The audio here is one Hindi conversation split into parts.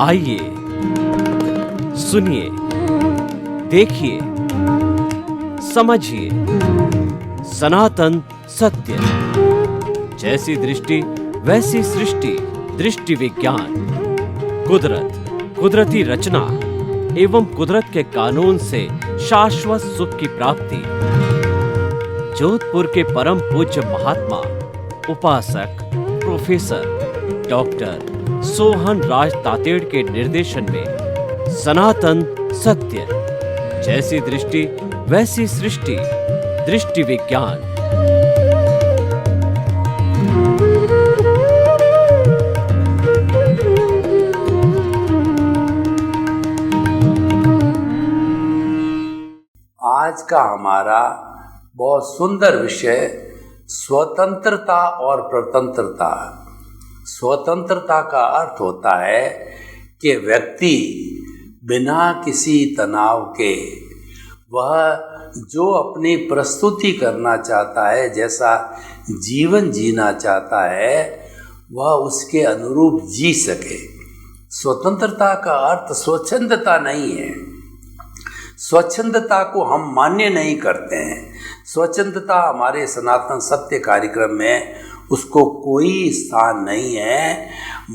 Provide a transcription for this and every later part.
आइए सुनिए, देखिए, समझिए सनातन सत्य। जैसी दृष्टि वैसी सृष्टि, दृष्टि विज्ञान। कुदरत, कुदरती रचना एवं कुदरत के कानून से शाश्वत सुख की प्राप्ति। जोधपुर के परम पूज्य महात्मा उपासक प्रोफेसर डॉक्टर सोहन राज तातेड़ के निर्देशन में सनातन सत्य। जैसी दृष्टि वैसी सृष्टि, दृष्टि विज्ञान। आज का हमारा बहुत सुंदर विषय स्वतंत्रता और प्रतंत्रता। स्वतंत्रता का अर्थ होता है कि व्यक्ति बिना किसी तनाव के वह जो अपनी प्रस्तुति करना चाहता है, जैसा जीवन जीना चाहता है, वह उसके अनुरूप जी सके। स्वतंत्रता का अर्थ स्वच्छंदता नहीं है। स्वच्छंदता को हम मान्य नहीं करते हैं। स्वच्छंदता हमारे सनातन सत्य कार्यक्रम में उसको कोई स्थान नहीं है।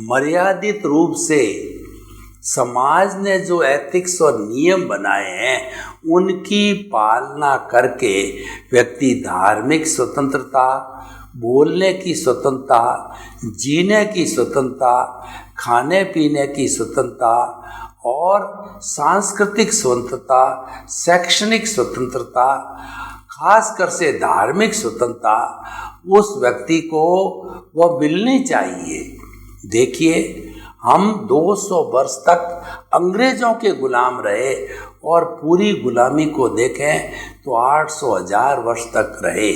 मर्यादित रूप से समाज ने जो एथिक्स और नियम बनाए हैं उनकी पालना करके व्यक्ति धार्मिक स्वतंत्रता, बोलने की स्वतंत्रता, जीने की स्वतंत्रता, खाने पीने की स्वतंत्रता और सांस्कृतिक स्वतंत्रता, शैक्षणिक स्वतंत्रता, खासकर से धार्मिक स्वतंत्रता उस व्यक्ति को वह मिलनी चाहिए। देखिए, हम 200 वर्ष तक अंग्रेजों के गुलाम रहे और पूरी गुलामी को देखें तो 800,000 वर्ष तक रहे।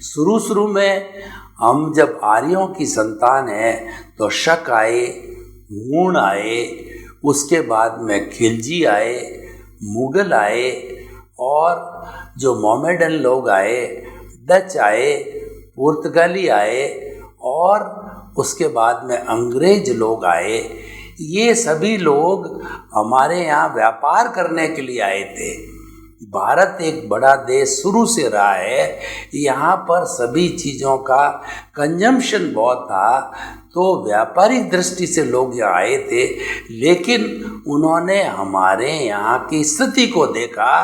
शुरू में हम जब आर्यों की संतान हैं तो शक आए, हूण आए, उसके बाद में खिलजी आए, मुगल आए और जो मोमेडन लोग आए, डच आए, पुर्तगाली आए और उसके बाद में अंग्रेज लोग आए। ये सभी लोग हमारे यहाँ व्यापार करने के लिए आए थे। भारत एक बड़ा देश शुरू से रहा है, यहाँ पर सभी चीज़ों का कंजम्पशन बहुत था, तो व्यापारिक दृष्टि से लोग यहाँ आए थे। लेकिन उन्होंने हमारे यहाँ की स्थिति को देखा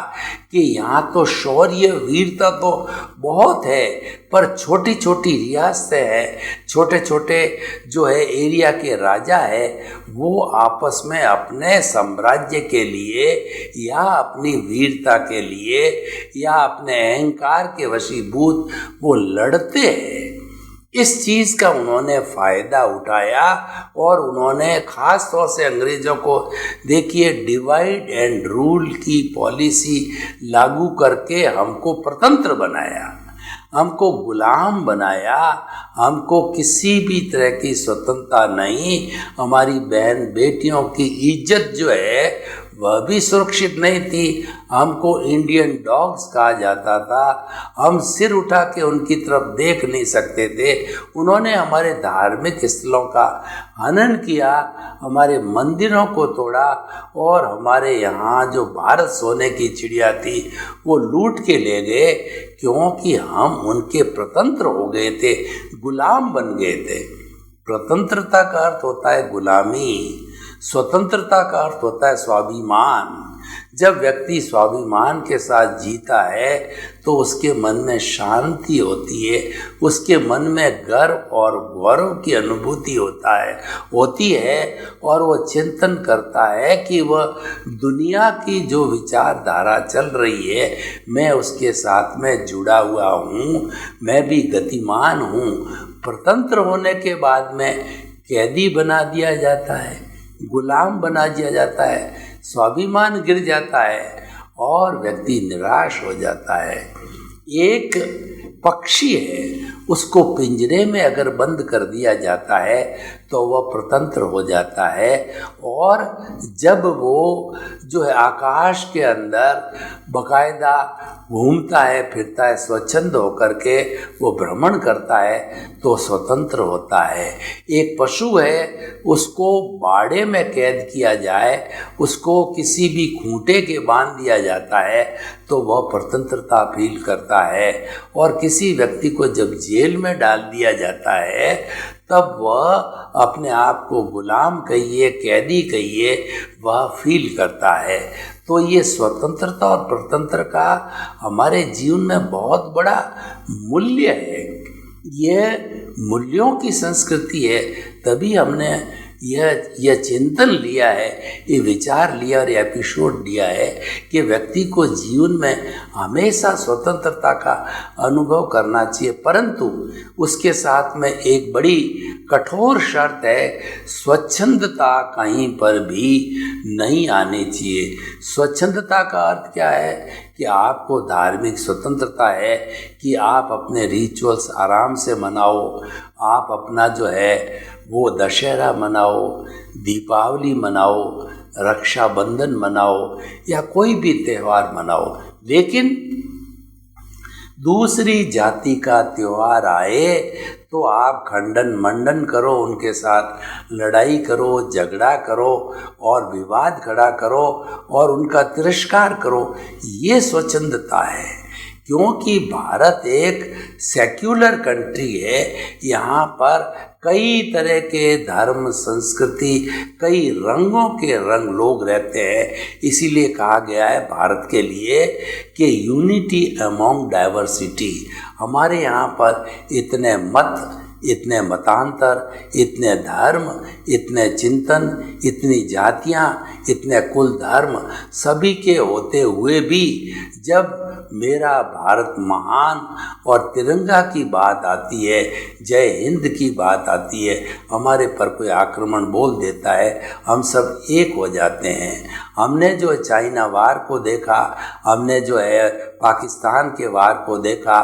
कि यहाँ तो शौर्य वीरता तो बहुत है, पर छोटी छोटी रियासतें हैं, छोटे छोटे जो है एरिया के राजा है, वो आपस में अपने साम्राज्य के लिए या अपनी वीरता के लिए या अपने अहंकार के वशीभूत वो लड़ते हैं। इस चीज़ का उन्होंने फ़ायदा उठाया और उन्होंने ख़ास तौर से अंग्रेज़ों को देखिए डिवाइड एंड रूल की पॉलिसी लागू करके हमको प्रतंत्र बनाया, हमको गुलाम बनाया, हमको किसी भी तरह की स्वतंत्रता नहीं। हमारी बहन बेटियों की इज्जत जो है वह भी सुरक्षित नहीं थी। हमको इंडियन डॉग्स कहा जाता था, हम सिर उठा के उनकी तरफ देख नहीं सकते थे। उन्होंने हमारे धार्मिक स्थलों का हनन किया, हमारे मंदिरों को तोड़ा और हमारे यहाँ जो भारत सोने की चिड़िया थी वो लूट के ले गए, क्योंकि हम उनके प्रतंत्र हो गए थे, गुलाम बन गए थे। प्रतंत्रता का अर्थ होता है गुलामी, स्वतंत्रता का अर्थ होता है स्वाभिमान। जब व्यक्ति स्वाभिमान के साथ जीता है तो उसके मन में शांति होती है, उसके मन में गर्व और गौरव की अनुभूति होती है और वह चिंतन करता है कि वह दुनिया की जो विचारधारा चल रही है मैं उसके साथ में जुड़ा हुआ हूँ, मैं भी गतिमान हूँ। प्रतंत्र होने के बाद में कैदी बना दिया जाता है, गुलाम बना दिया जाता है, स्वाभिमान गिर जाता है और व्यक्ति निराश हो जाता है। एक पक्षी है, उसको पिंजरे में अगर बंद कर दिया जाता है तो वह स्वतंत्र हो जाता है। और जब वो जो है आकाश के अंदर बकायदा घूमता है, फिरता है, स्वच्छंद होकर के वो भ्रमण करता है, तो स्वतंत्र होता है। एक पशु है, उसको बाड़े में कैद किया जाए, उसको किसी भी खूंटे के बांध दिया जाता है, तो वह स्वतंत्रता फील करता है। और किसी व्यक्ति को जब जेल में डाल दिया जाता है, तब वह अपने आप को गुलाम कहिए, कैदी कहिए, वह फील करता है। तो ये स्वतंत्रता और प्रतंत्र का हमारे जीवन में बहुत बड़ा मूल्य है। यह मूल्यों की संस्कृति है। तभी हमने यह चिंतन लिया है, ये विचार लिया और एपिसोड लिया है कि व्यक्ति को जीवन में हमेशा स्वतंत्रता का अनुभव करना चाहिए, परंतु उसके साथ में एक बड़ी कठोर शर्त है, स्वच्छंदता कहीं पर भी नहीं आनी चाहिए। स्वच्छंदता का अर्थ क्या है कि आपको धार्मिक स्वतंत्रता है कि आप अपने रिचुअल्स आराम से मनाओ, आप अपना जो है वो दशहरा मनाओ, दीपावली मनाओ, रक्षाबंधन मनाओ या कोई भी त्यौहार मनाओ, लेकिन दूसरी जाति का त्यौहार आए तो आप खंडन मंडन करो, उनके साथ लड़ाई करो, झगड़ा करो और विवाद खड़ा करो और उनका तिरस्कार करो। ये स्वच्छंदता है। क्योंकि भारत एक सेक्युलर कंट्री है, यहाँ पर कई तरह के धर्म, संस्कृति, कई रंगों के रंग लोग रहते हैं। इसीलिए कहा गया है भारत के लिए कि यूनिटी अमॉन्ग डाइवर्सिटी। हमारे यहाँ पर इतने मत, इतने मतांतर, इतने धर्म, इतने चिंतन, इतनी जातियाँ, इतने कुल धर्म सभी के होते हुए भी जब मेरा भारत महान और तिरंगा की बात आती है, जय हिंद की बात आती है, हमारे पर कोई आक्रमण बोल देता है, हम सब एक हो जाते हैं। हमने जो चाइना वार को देखा, हमने जो है पाकिस्तान के वार को देखा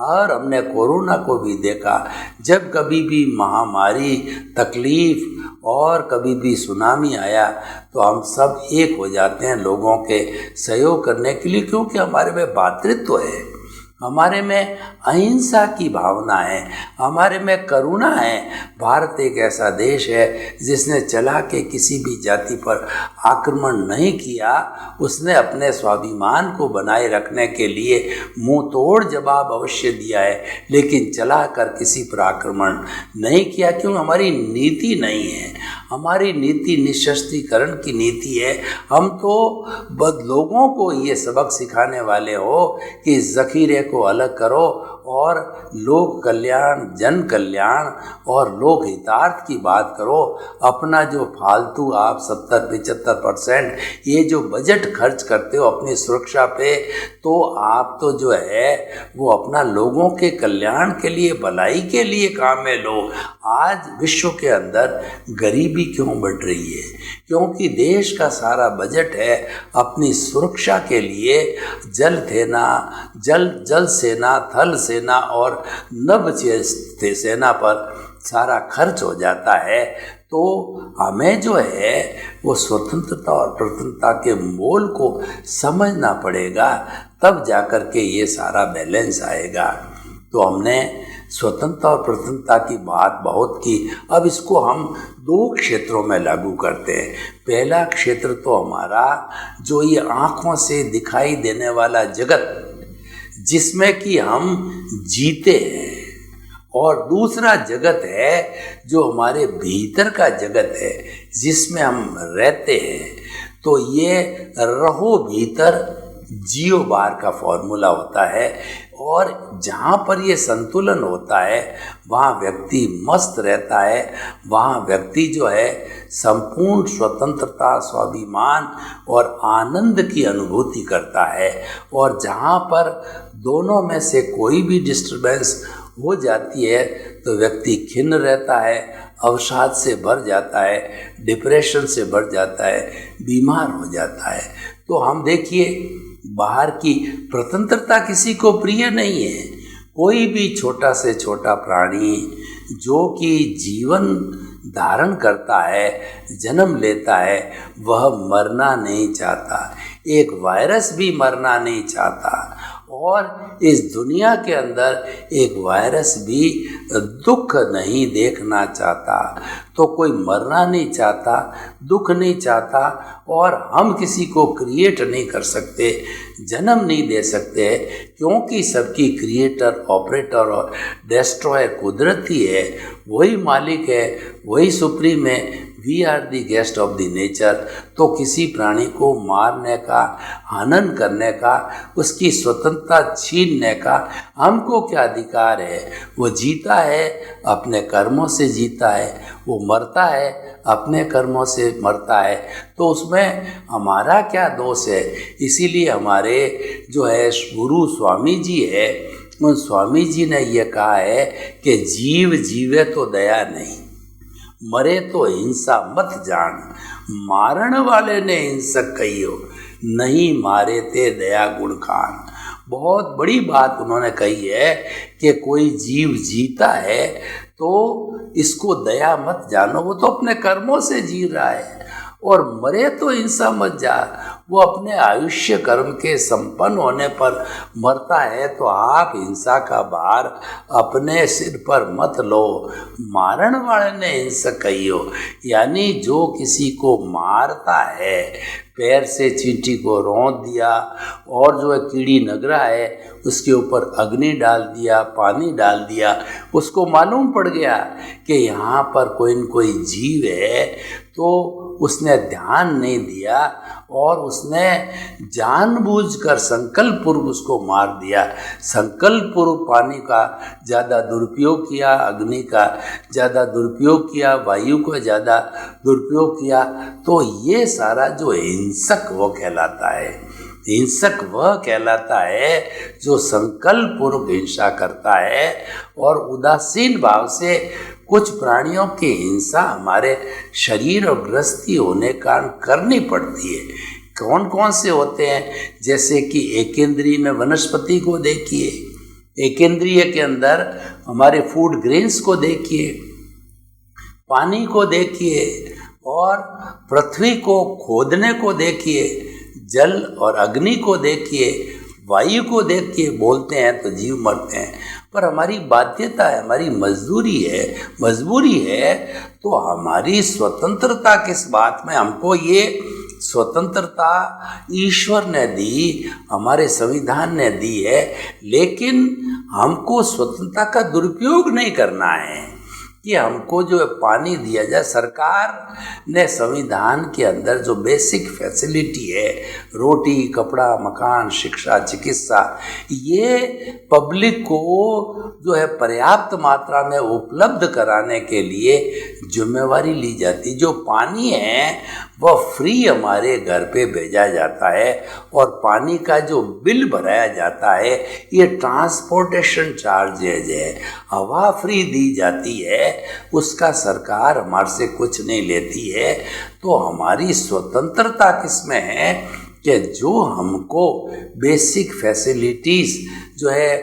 और हमने कोरोना को भी देखा। जब कभी भी महामारी, तकलीफ और कभी भी सुनामी आया तो हम सब एक हो जाते हैं लोगों के सहयोग करने के लिए, क्योंकि हमारे में भातृत्व है, हमारे में अहिंसा की भावना है, हमारे में करुणा है। भारत एक ऐसा देश है जिसने चला के किसी भी जाति पर आक्रमण नहीं किया। उसने अपने स्वाभिमान को बनाए रखने के लिए मुंह तोड़ जवाब अवश्य दिया है, लेकिन चला कर किसी पर आक्रमण नहीं किया। क्यों? हमारी नीति नहीं है। हमारी नीति निःशस्त्रीकरण की नीति है। हम तो बद लोगों को ये सबक सिखाने वाले हो कि जखीरे को अलग करो और लोक कल्याण, जन कल्याण और लोक हितार्थ की बात करो। अपना जो फालतू आप 70-75% ये जो बजट खर्च करते हो अपनी सुरक्षा पे, तो आप तो जो है वो अपना लोगों के कल्याण के लिए, भलाई के लिए काम में लो। आज विश्व के अंदर गरीबी क्यों बढ़ रही है? क्योंकि देश का सारा बजट है अपनी सुरक्षा के लिए जल सेना, थल सेना और नभ सेना पर सारा खर्च हो जाता है। तो हमें जो है वो स्वतंत्रता और प्रतंत्रता के मोल को समझना पड़ेगा, तब जाकर के ये सारा बैलेंस आएगा। तो हमने स्वतंत्रता और प्रतंत्रता की बात बहुत की। अब इसको हम दो क्षेत्रों में लागू करते हैं। पहला क्षेत्र तो हमारा जो ये आँखों से दिखाई देने वाला जगत जिसमें कि हम जीते हैं, और दूसरा जगत है जो हमारे भीतर का जगत है जिसमें हम रहते हैं। तो ये रहो भीतर जियो बाहर का फॉर्मूला होता है, और जहाँ पर ये संतुलन होता है वहाँ व्यक्ति मस्त रहता है, वहाँ व्यक्ति जो है संपूर्ण स्वतंत्रता, स्वाभिमान और आनंद की अनुभूति करता है। और जहाँ पर दोनों में से कोई भी डिस्टर्बेंस हो जाती है तो व्यक्ति खिन्न रहता है, अवसाद से भर जाता है, डिप्रेशन से भर जाता है, बीमार हो जाता है। तो हम देखिए, बाहर की स्वतंत्रता किसी को प्रिय नहीं है। कोई भी छोटा से छोटा प्राणी जो कि जीवन धारण करता है, जन्म लेता है, वह मरना नहीं चाहता। एक वायरस भी मरना नहीं चाहता और इस दुनिया के अंदर एक वायरस भी दुख नहीं देखना चाहता। तो कोई मरना नहीं चाहता, दुख नहीं चाहता और हम किसी को क्रिएट नहीं कर सकते, जन्म नहीं दे सकते, क्योंकि सबकी क्रिएटर, ऑपरेटर और डिस्ट्रॉयर कुदरत ही है। वही मालिक है, वही सुप्रीम है। We are the guest of the nature. तो किसी प्राणी को मारने का, हनन करने का, उसकी स्वतंत्रता छीनने का हमको क्या अधिकार है? वो जीता है, अपने कर्मों से जीता है, वो मरता है, अपने कर्मों से मरता है। तो उसमें हमारा क्या दोष है? इसीलिए हमारे जो है गुरु स्वामी जी है, उन स्वामी जी ने ये कहा है कि जीव जीवे तो दया नहीं, मरे तो हिंसा मत जान। मारण वाले ने हिंसक कहियो, नहीं मारे ते दया गुण खान। बहुत बड़ी बात उन्होंने कही है कि कोई जीव जीता है तो इसको दया मत जानो, वो तो अपने कर्मों से जी रहा है। और मरे तो हिंसा मत जा, वो अपने आयुष्य कर्म के संपन्न होने पर मरता है। तो आप हिंसा का भार अपने सिर पर मत लो, मारण वाले ने हिंसा कहियो। यानी जो किसी को मारता है, पैर से चींटी को रौंद दिया और जो है कीड़ी नगरा है उसके ऊपर अग्नि डाल दिया, पानी डाल दिया, उसको मालूम पड़ गया कि यहाँ पर कोई न कोई जीव है, तो उसने ध्यान नहीं दिया और उसने जानबूझकर संकल्पपूर्वक उसको मार दिया। संकल्पपूर्वक पानी का ज़्यादा दुरुपयोग किया, अग्नि का ज़्यादा दुरुपयोग किया, वायु का ज़्यादा दुरुपयोग किया। तो ये सारा जो हिंसक वो कहलाता है। हिंसक वह कहलाता है जो संकल्पपूर्वक हिंसा करता है। और उदासीन भाव से कुछ प्राणियों की हिंसा हमारे शरीर और गृहस्थी होने का कारण करनी पड़ती है। कौन कौन से होते हैं? जैसे कि एकेंद्रीय में वनस्पति को देखिए, एकेंद्रीय के अंदर हमारे फूड ग्रेन्स को देखिए, पानी को देखिए और पृथ्वी को खोदने को देखिए, जल और अग्नि को देखिए, वायु को देखिए। बोलते हैं तो जीव मरते हैं, पर हमारी बाध्यता है, हमारी मजबूरी है। तो हमारी स्वतंत्रता किस बात में? हमको ये स्वतंत्रता ईश्वर ने दी, हमारे संविधान ने दी है, लेकिन हमको स्वतंत्रता का दुरुपयोग नहीं करना है कि हमको जो पानी दिया जाए। सरकार ने संविधान के अंदर जो बेसिक फैसिलिटी है, रोटी, कपड़ा, मकान, शिक्षा, चिकित्सा, ये पब्लिक को जो है पर्याप्त मात्रा में उपलब्ध कराने के लिए जिम्मेवारी ली जाती। जो पानी है वह फ्री हमारे घर पे भेजा जाता है और पानी का जो बिल भराया जाता है ये ट्रांसपोर्टेशन चार्जेज है। हवा फ्री दी जाती है, उसका सरकार हमारे से कुछ नहीं लेती है। तो हमारी स्वतंत्रता किसमें है कि जो हमको बेसिक फैसिलिटीज़ जो है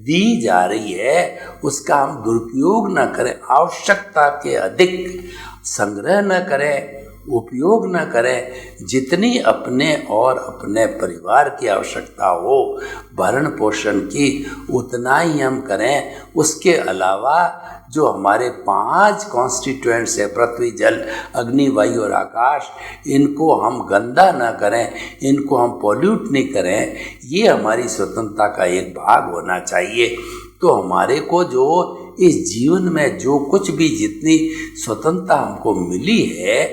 दी जा रही है उसका हम दुरुपयोग न करें, आवश्यकता के अधिक संग्रह न करें, उपयोग न करें। जितनी अपने और अपने परिवार की आवश्यकता हो भरण पोषण की, उतना ही हम करें। उसके अलावा जो हमारे 5 कॉन्स्टिट्यूएंट्स है, पृथ्वी, जल, अग्नि, वायु और आकाश, इनको हम गंदा न करें, इनको हम पॉल्यूट नहीं करें। ये हमारी स्वतंत्रता का एक भाग होना चाहिए। तो हमारे को जो इस जीवन में जो कुछ भी जितनी स्वतंत्रता हमको मिली है,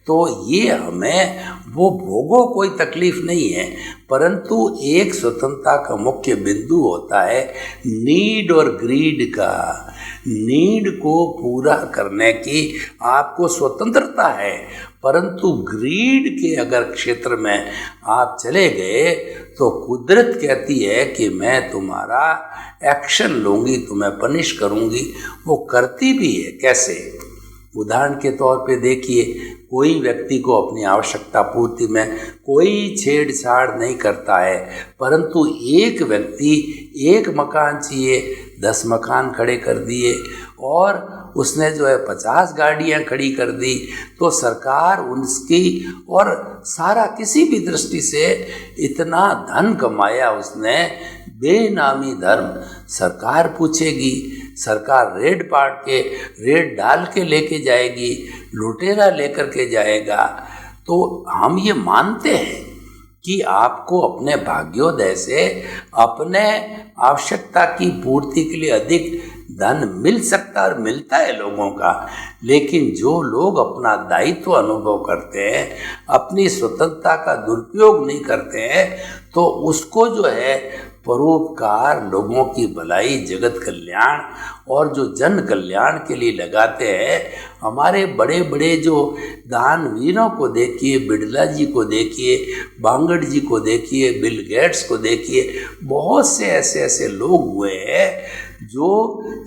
तो ये हमें वो भोगो, कोई तकलीफ नहीं है। परंतु एक स्वतंत्रता का मुख्य बिंदु होता है नीड और ग्रीड का। नीड को पूरा करने की आपको स्वतंत्रता है, परंतु ग्रीड के अगर क्षेत्र में आप चले गए तो कुदरत कहती है कि मैं तुम्हारा एक्शन लूँगी, तुम्हें पनिश करूँगी। वो करती भी है। कैसे? उदाहरण के तौर पे देखिए, कोई व्यक्ति को अपनी आवश्यकता पूर्ति में कोई छेड़छाड़ नहीं करता है, परंतु एक व्यक्ति एक मकान चाहिए 10 मकान खड़े कर दिए और उसने जो है 50 गाड़ियां खड़ी कर दी, तो सरकार उसकी और सारा किसी भी दृष्टि से इतना धन कमाया उसने, बेनामी धर्म, सरकार पूछेगी, सरकार रेड डाल के लेके जाएगी, लुटेरा लेकर के जाएगा। तो हम ये मानते हैं कि आपको अपने भाग्योदय से अपने आवश्यकता की पूर्ति के लिए अधिक धन मिल सकता और मिलता है लोगों का, लेकिन जो लोग अपना दायित्व अनुभव करते हैं, अपनी स्वतंत्रता का दुरुपयोग नहीं करते हैं, तो उसको जो है परोपकार, लोगों की भलाई, जगत कल्याण और जो जन कल्याण के लिए लगाते हैं। हमारे बड़े बड़े जो दानवीरों को देखिए, बिड़ला जी को देखिए, बांगड़ जी को देखिए, बिल गेट्स को देखिए, बहुत से ऐसे लोग हुए हैं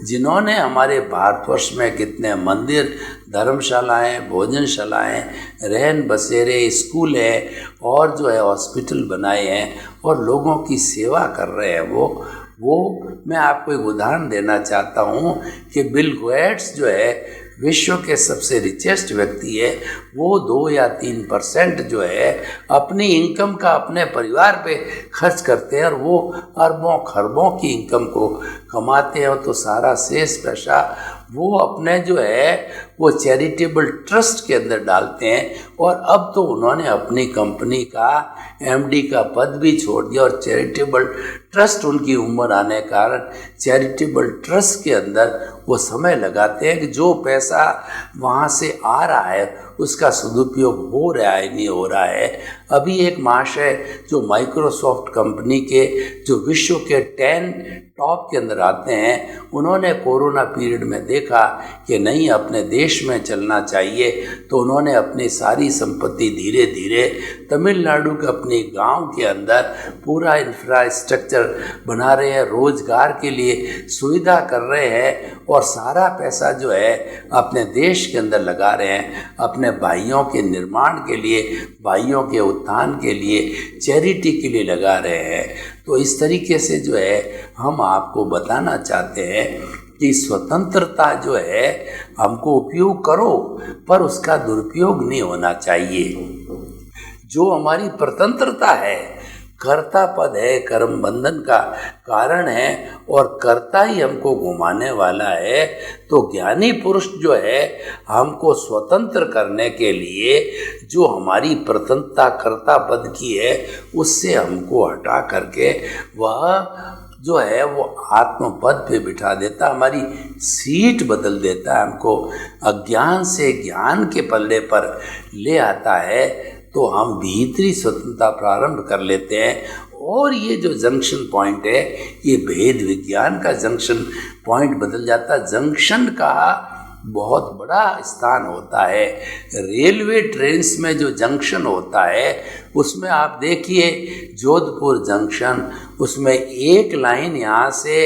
जिन्होंने हमारे भारतवर्ष में कितने मंदिर, धर्मशालाएं, भोजनशालाएं, रहन बसेरे, स्कूल है और जो है हॉस्पिटल बनाए हैं और लोगों की सेवा कर रहे हैं। वो मैं आपको एक उदाहरण देना चाहता हूँ कि बिल गेट्स जो है विश्व के सबसे रिचेस्ट व्यक्ति है, वो 2 या 3% जो है अपनी इनकम का अपने परिवार पे खर्च करते हैं और वो अरबों खरबों की इनकम को कमाते हैं। तो सारा शेष पैसा वो अपने जो है वो चैरिटेबल ट्रस्ट के अंदर डालते हैं। और अब तो उन्होंने अपनी कंपनी का एमडी का पद भी छोड़ दिया और चैरिटेबल ट्रस्ट, उनकी उम्र आने के कारण चैरिटेबल ट्रस्ट के अंदर वो समय लगाते हैं कि जो पैसा वहाँ से आ रहा है उसका सदुपयोग हो रहा है नहीं हो रहा है। अभी एक महाशय जो माइक्रोसॉफ्ट कंपनी के जो विश्व के 10 टॉप के अंदर आते हैं, उन्होंने कोरोना पीरियड में देखा कि नहीं अपने देश में चलना चाहिए, तो उन्होंने अपनी सारी संपत्ति धीरे धीरे तमिलनाडु के अपने गांव के अंदर पूरा इंफ्रास्ट्रक्चर बना रहे हैं, रोजगार के लिए सुविधा कर रहे हैं और सारा पैसा जो है अपने देश के अंदर लगा रहे हैं, अपने भाइयों के निर्माण के लिए, भाइयों के उत्थान के लिए, चैरिटी के लिए लगा रहे हैं। तो इस तरीके से जो है हम आपको बताना चाहते हैं कि स्वतंत्रता जो है हमको उपयोग करो, पर उसका दुरुपयोग नहीं होना चाहिए। जो हमारी स्वतंत्रता है, कर्ता पद है, कर्म बंधन का कारण है और कर्ता ही हमको घुमाने वाला है। तो ज्ञानी पुरुष जो है हमको स्वतंत्र करने के लिए जो हमारी प्रतंत्रता कर्ता पद की है उससे हमको हटा करके वह जो है वो आत्म पद पे बिठा देता, हमारी सीट बदल देता है, हमको अज्ञान से ज्ञान के पल्ले पर ले आता है। तो हम भीतरी स्वतंत्रता प्रारंभ कर लेते हैं। और ये जो जंक्शन पॉइंट है, ये भेद विज्ञान का जंक्शन पॉइंट बदल जाता है। जंक्शन का बहुत बड़ा स्थान होता है। रेलवे ट्रेन्स में जो जंक्शन होता है उसमें आप देखिए जोधपुर जंक्शन, उसमें एक लाइन यहाँ से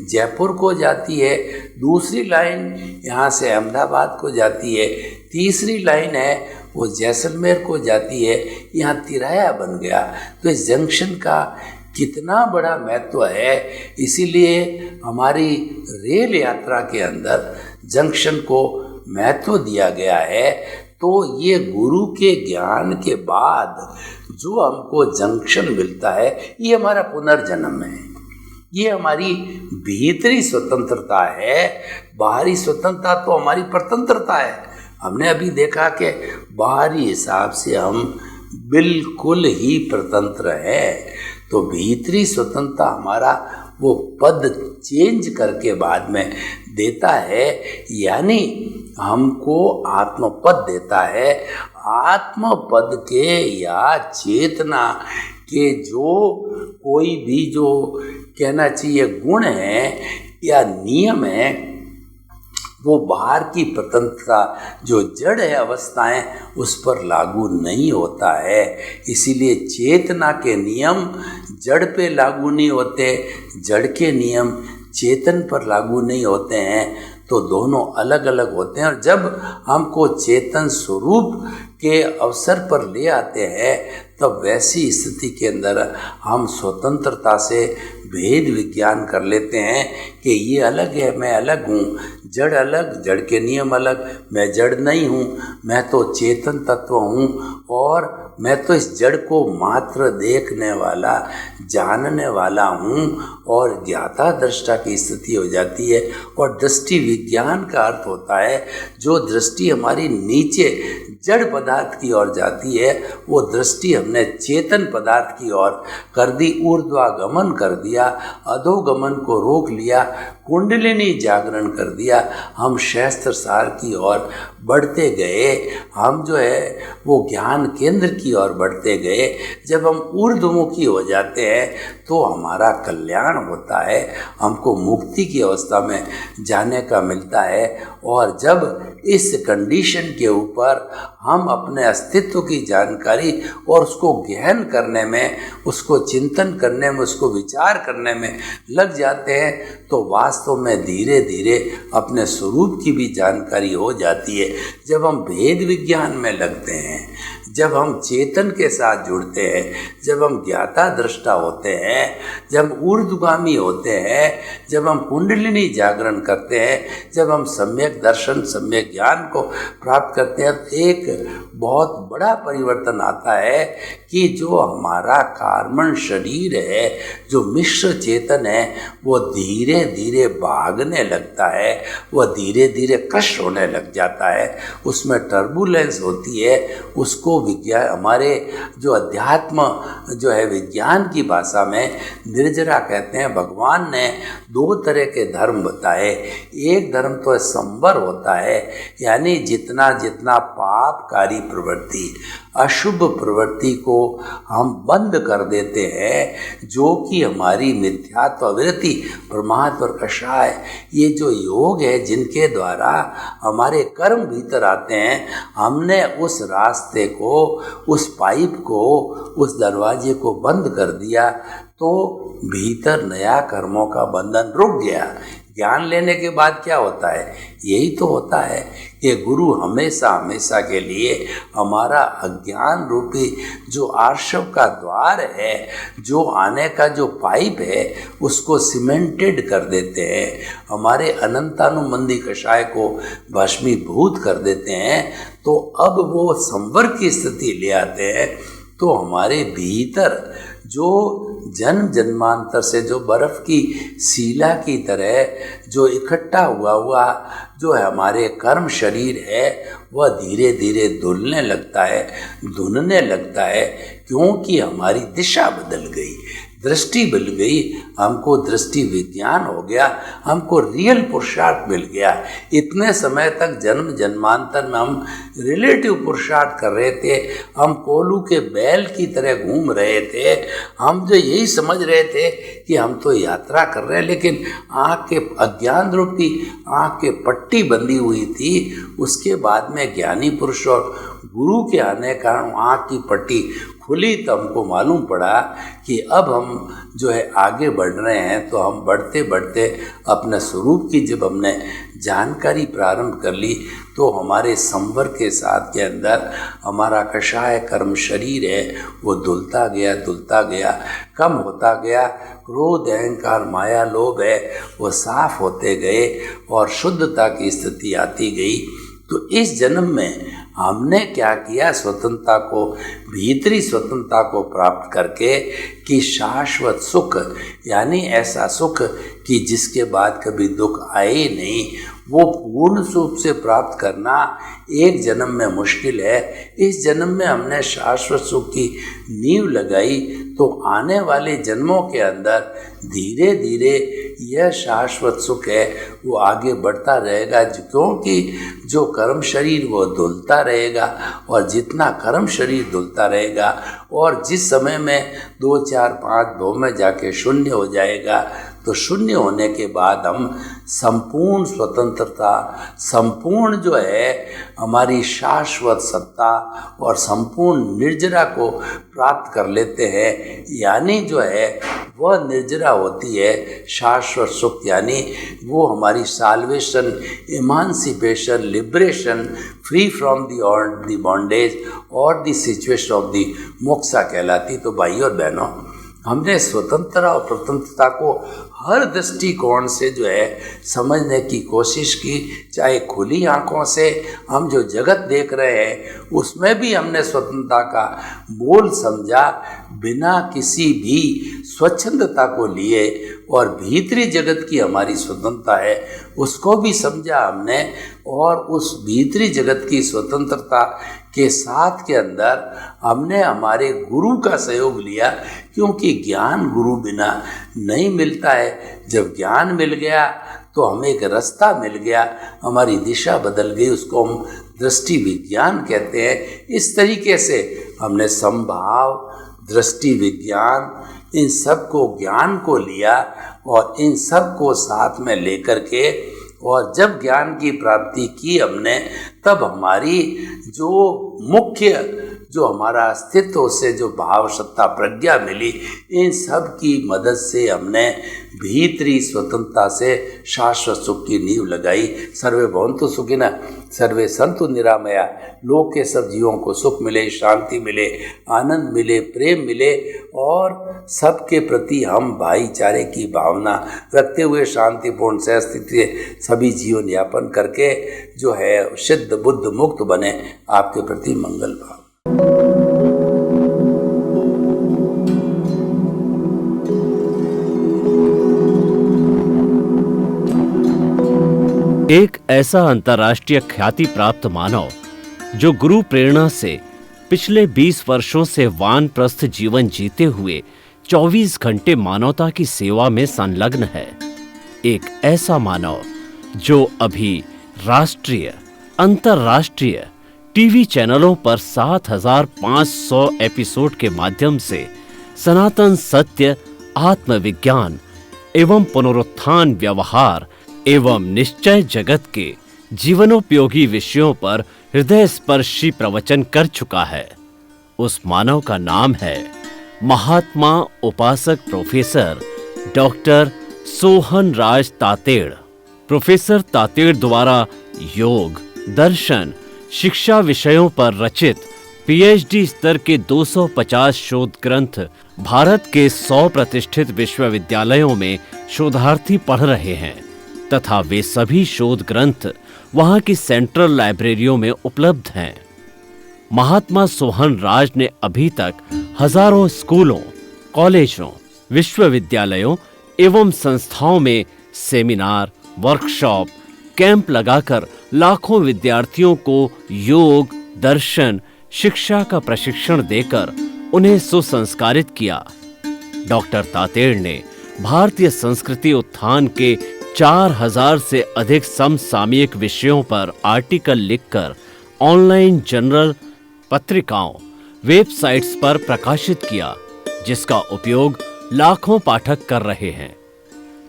जयपुर को जाती है, दूसरी लाइन यहाँ से अहमदाबाद को जाती है, तीसरी लाइन है वो जैसलमेर को जाती है। यहाँ तिराया बन गया। तो इस जंक्शन का कितना बड़ा महत्व है, इसीलिए हमारी रेल यात्रा के अंदर जंक्शन को महत्व दिया गया है। तो ये गुरु के ज्ञान के बाद जो हमको जंक्शन मिलता है, ये हमारा पुनर्जन्म है, ये हमारी भीतरी स्वतंत्रता है। बाहरी स्वतंत्रता तो हमारी परतंत्रता है। हमने अभी देखा कि बाहरी हिसाब से हम बिल्कुल ही परतंत्र है। तो भीतरी स्वतंत्रता हमारा वो पद चेंज करके बाद में देता है, यानी हमको आत्मपद देता है। आत्मपद के या चेतना के जो कोई भी जो कहना चाहिए गुण है या नियम है, वो बाहर की स्वतंत्रता जो जड़ है अवस्थाएं उस पर लागू नहीं होता है। इसीलिए चेतना के नियम जड़ पे लागू नहीं होते, जड़ के नियम चेतन पर लागू नहीं होते हैं। तो दोनों अलग अलग होते हैं। और जब हमको चेतन स्वरूप के अवसर पर ले आते हैं, तब वैसी स्थिति के अंदर हम स्वतंत्रता से भेद विज्ञान कर लेते हैं कि ये अलग है, मैं अलग हूँ, जड़ अलग, जड़ के नियम अलग, मैं जड़ नहीं हूँ, मैं तो चेतन तत्व हूँ और मैं तो इस जड़ को मात्र देखने वाला, जानने वाला हूँ और ज्ञाता दृष्टा की स्थिति हो जाती है। और दृष्टि विज्ञान का अर्थ होता है जो दृष्टि हमारी नीचे जड़ पदार्थ की ओर जाती है, वो दृष्टि हमने चेतन पदार्थ की ओर कर दी, ऊर्ध्वागमन कर दिया, अधोगमन को रोक लिया, कुंडलिनी जागरण कर दिया, हम सहस्त्र सार की ओर बढ़ते गए, हम जो है वो ज्ञान केंद्र की ओर बढ़ते गए। जब हम ऊर्ध्वमुखी हो जाते हैं तो हमारा कल्याण होता है, हमको मुक्ति की अवस्था में जाने का मिलता है। और जब इस कंडीशन के ऊपर हम अपने अस्तित्व की जानकारी और उसको गहन करने में, उसको चिंतन करने में, उसको विचार करने में लग जाते हैं तो वास्तव में धीरे धीरे अपने स्वरूप की भी जानकारी हो जाती है। जब हम भेद विज्ञान में लगते हैं, जब हम चेतन के साथ जुड़ते हैं, जब हम ज्ञाता दृष्टा होते हैं, जब हम ऊर्ध्वगामी होते हैं, जब हम कुंडलिनी जागरण करते हैं, जब हम सम्यक दर्शन, सम्यक ज्ञान को प्राप्त करते हैं, तो एक बहुत बड़ा परिवर्तन आता है कि जो हमारा कार्बन शरीर है, जो मिश्र चेतन है, वो धीरे धीरे भागने लगता है, वह धीरे धीरे क्रश होने लग जाता है, उसमें टर्बुलेंस होती है। उसको विज्ञान, हमारे जो अध्यात्म जो है विज्ञान की भाषा में निर्जरा कहते हैं। भगवान ने दो तरह के धर्म बताए। एक धर्म तो संवर होता है, यानी जितना जितना पापकारी प्रवृत्ति, अशुभ प्रवृत्ति को हम बंद कर देते हैं, जो कि हमारी मिथ्यात्व वृत्ति, प्रमाद और कषाय, ये जो योग है जिनके द्वारा हमारे कर्म भीतर आते हैं, हमने उस रास्ते को, उस पाइप को, उस दरवाजे को बंद कर दिया तो भीतर नया कर्मों का बंधन रुक गया। ज्ञान लेने के बाद क्या होता है? यही तो होता है कि गुरु हमेशा हमेशा के लिए हमारा अज्ञान रूपी जो आर्शव का द्वार है, जो आने का जो पाइप है, उसको सीमेंटेड कर देते हैं, हमारे अनंतानुबंधी कषाय को भस्मीभूत कर देते हैं। तो अब वो संवर की स्थिति ले आते हैं। तो हमारे भीतर जो जन्म जन्मांतर से जो बर्फ की सीला की तरह जो इकट्ठा हुआ जो है हमारे कर्म शरीर है, वह धीरे धीरे धुलने लगता है, धुनने लगता है, क्योंकि हमारी दिशा बदल गई, दृष्टि बदल गई, हमको दृष्टि विज्ञान हो गया, हमको रियल पुरुषार्थ मिल गया। इतने समय तक जन्म जन्मांतर में हम रिलेटिव पुरुषार्थ कर रहे थे, हम कोलू के बैल की तरह घूम रहे थे, हम जो यही समझ रहे थे कि हम तो यात्रा कर रहे हैं, लेकिन आँख के अज्ञान रूपी आँख के पट्टी बंधी हुई थी। उसके बाद में ज्ञानी पुरुष और गुरु के आने के कारण आँख की पट्टी खुली, तो हमको मालूम पड़ा कि अब हम जो है आगे बढ़ रहे हैं। तो हम बढ़ते बढ़ते अपने स्वरूप की जब हमने जानकारी प्रारंभ कर ली, तो हमारे संवर के साथ के अंदर हमारा कषाय कर्म शरीर है, वो धुलता गया, कम होता गया। क्रोध, अहंकार, माया, लोभ है, वो साफ होते गए और शुद्धता की स्थिति आती गई। तो इस जन्म में हमने क्या किया? स्वतंत्रता को, भीतरी स्वतंत्रता को प्राप्त करके कि शाश्वत सुख, यानी ऐसा सुख कि जिसके बाद कभी दुख आए ही नहीं, वो पूर्ण रूप से प्राप्त करना एक जन्म में मुश्किल है। इस जन्म में हमने शाश्वत सुख की नींव लगाई, तो आने वाले जन्मों के अंदर धीरे धीरे यह शाश्वत सुख है वो आगे बढ़ता रहेगा, क्योंकि जो कर्म शरीर वो धुलता रहेगा, और जितना कर्म शरीर धुलता रहेगा और जिस समय में 2, 4, 5 भाव में जाके शून्य हो जाएगा, तो शून्य होने के बाद हम संपूर्ण स्वतंत्रता, संपूर्ण जो है हमारी शाश्वत सत्ता और संपूर्ण निर्जरा को प्राप्त कर लेते हैं। यानी जो है वह निर्जरा होती है शाश्वत सुख, यानी वो हमारी salvation, emancipation, liberation, free from the bondage और the situation of the moksha कहलाती। तो भाई और बहनों, हमने स्वतंत्रता और स्वतंत्रता को हर दृष्टिकोण से जो है समझने की कोशिश की। चाहे खुली आंखों से हम जो जगत देख रहे हैं उसमें भी हमने स्वतंत्रता का मोल समझा, बिना किसी भी स्वच्छंदता को लिए, और भीतरी जगत की हमारी स्वतंत्रता है उसको भी समझा हमने। और उस भीतरी जगत की स्वतंत्रता के साथ के अंदर हमने हमारे गुरु का सहयोग लिया, क्योंकि ज्ञान गुरु बिना नहीं मिलता है। जब ज्ञान मिल गया तो हमें एक रास्ता मिल गया, हमारी दिशा बदल गई, उसको हम दृष्टि विज्ञान कहते हैं। इस तरीके से हमने संभाव, दृष्टि विज्ञान, इन सब को ज्ञान को लिया और इन सब को साथ में लेकर के, और जब ज्ञान की प्राप्ति की हमने, तब हमारी जो मुख्य जो हमारा अस्तित्व, उससे जो भाव, सत्ता, प्रज्ञा मिली, इन सब की मदद से हमने भीतरी स्वतंत्रता से शाश्वत सुख की नींव लगाई। सर्वे भवन्तु सुखिनः, सर्वे सन्तु निरामया। लोक के सब जीवों को सुख मिले, शांति मिले, आनंद मिले, प्रेम मिले, और सबके प्रति हम भाईचारे की भावना रखते हुए शांतिपूर्ण सहस्थिति सभी जीवन यापन करके जो है सिद्ध बुद्ध मुक्त बने। आपके प्रति मंगल भाव। एक ऐसा अंतर्राष्ट्रीय ख्याति प्राप्त मानव जो गुरु प्रेरणा से पिछले 20 वर्षों से वानप्रस्थ जीवन जीते हुए 24 घंटे मानवता की सेवा में संलग्न है। एक ऐसा मानव जो अभी राष्ट्रीय, अंतर्राष्ट्रीय टीवी चैनलों पर 7,500 एपिसोड के माध्यम से सनातन सत्य, आत्मविज्ञान एवं पुनरुत्थान, व्यवहार एवं निश्चय जगत के जीवनोपयोगी विषयों पर हृदय स्पर्शी प्रवचन कर चुका है। उस मानव का नाम है महात्मा उपासक प्रोफेसर डॉक्टर सोहन राज तातेड़। प्रोफेसर तातेड़ द्वारा योग, दर्शन, शिक्षा विषयों पर रचित पीएचडी स्तर के 250 शोध ग्रंथ भारत के 100 प्रतिष्ठित विश्वविद्यालयों में शोधार्थी पढ़ रहे हैं, तथा वे सभी शोध ग्रंथ वहां की सेंट्रल लाइब्रेरियों में उपलब्ध हैं। महात्मा सोहन राज ने अभी तक हजारों स्कूलों, कॉलेजों, विश्वविद्यालयों एवं संस्थाओं में सेमिनार, वर्कशॉप, कैंप लगाकर लाखों विद्यार्थियों को योग, दर्शन, शिक्षा का प्रशिक्षण देकर उन्हें सुसंस्कारित किया। डॉक्टर तातेड़ ने भारतीय संस्कृति उत्थान के 4000 से अधिक समसामयिक विषयों पर आर्टिकल लिखकर ऑनलाइन जर्नल, पत्रिकाओं, वेबसाइट्स पर प्रकाशित किया, जिसका उपयोग लाखों पाठक कर रहे हैं।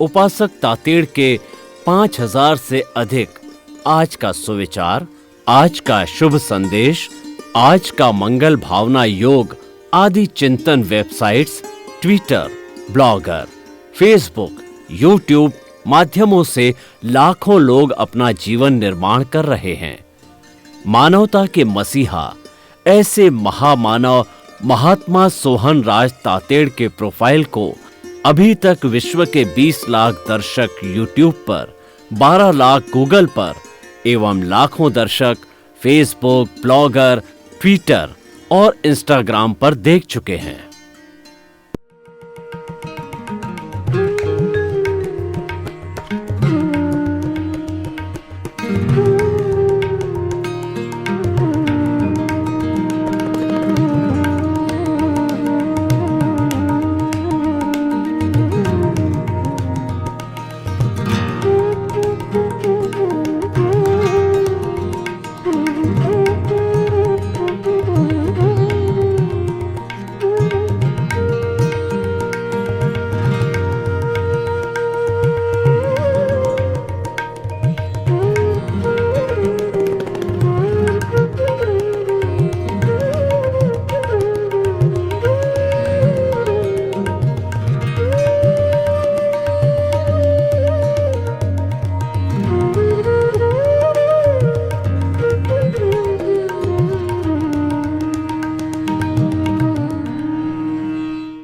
उपासक तातेड़ के 5000 से अधिक आज का सुविचार, आज का शुभ संदेश, आज का मंगल भावना योग आदि चिंतन websites, Twitter, blogger, Facebook, YouTube माध्यमों से लाखों लोग अपना जीवन निर्माण कर रहे हैं। मानवता के मसीहा ऐसे महामानव महात्मा सोहन राज तातेड़ के प्रोफाइल को अभी तक विश्व के 20 लाख दर्शक यूट्यूब पर, 12 लाख गूगल पर एवं लाखों दर्शक फेसबुक, ब्लॉगर, ट्विटर और इंस्टाग्राम पर देख चुके हैं।